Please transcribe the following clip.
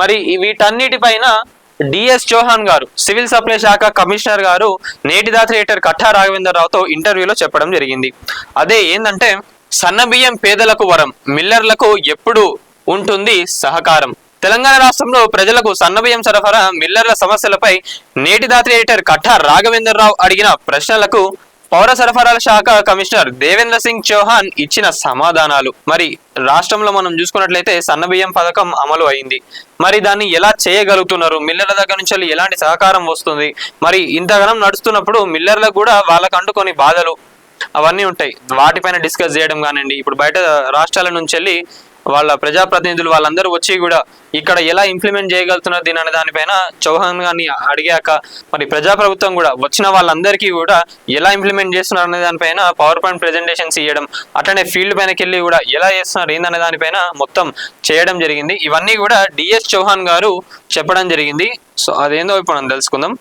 మరి వీటన్నిటిపైన డిఎస్ చౌహాన్ గారు సివిల్ సప్లై శాఖ కమిషనర్ గారు నేటి దాత్రి ఎడిటర్ కట్టా రాఘవేంద్రరావుతో ఇంటర్వ్యూలో చెప్పడం జరిగింది. అదే ఏంటంటే సన్నబియ్యం పేదలకు వరం, మిల్లర్లకు ఎప్పుడు ఉంటుంది సహకారం. తెలంగాణ రాష్ట్రంలో ప్రజలకు సన్నబియ్యం సరఫరా, మిల్లర్ల సమస్యలపై నేటి దాత్రి ఎడిటర్ కట్టా రాఘవేంద్రరావు అడిగిన ప్రశ్నలకు పౌర సరఫరాల శాఖ కమిషనర్ దేవేంద్ర సింగ్ చౌహాన్ ఇచ్చిన సమాధానాలు. మరి రాష్ట్రంలో మనం చూసుకున్నట్లయితే సన్నబియ్యం పథకం అమలు అయింది. మరి దాన్ని ఎలా చేయగలుగుతున్నారు, మిల్లర్ల దగ్గర నుంచి ఎలాంటి సహకారం వస్తుంది, మరి ఇంతగానం నడుస్తున్నప్పుడు మిల్లర్లకు కూడా వాళ్ళకంటూ కొన్ని బాధలు అవన్నీ ఉంటాయి. వాటిపైన డిస్కస్ చేయడం కానివ్వండి, ఇప్పుడు బయట రాష్ట్రాల నుంచి వెళ్ళి వాళ్ళ ప్రజాప్రతినిధులు వాళ్ళందరూ వచ్చి కూడా ఇక్కడ ఎలా ఇంప్లిమెంట్ చేయగలుగుతున్నారు దీని అనే దానిపైన చౌహాన్ గారిని అడిగాక, మరి ప్రజాప్రభుత్వం కూడా వచ్చిన వాళ్ళందరికీ కూడా ఎలా ఇంప్లిమెంట్ చేస్తున్నారు అనే దానిపైన పవర్ పాయింట్ ప్రెజెంటేషన్స్ ఇవ్వడం, అట్లనే ఫీల్డ్ పైనకి వెళ్ళి కూడా ఎలా చేస్తున్నారు ఏందనే దానిపైన మొత్తం చేయడం జరిగింది. ఇవన్నీ కూడా డిఎస్ చౌహాన్ గారు చెప్పడం జరిగింది. సో అదేందో ఇప్పుడు మనం తెలుసుకుందాం.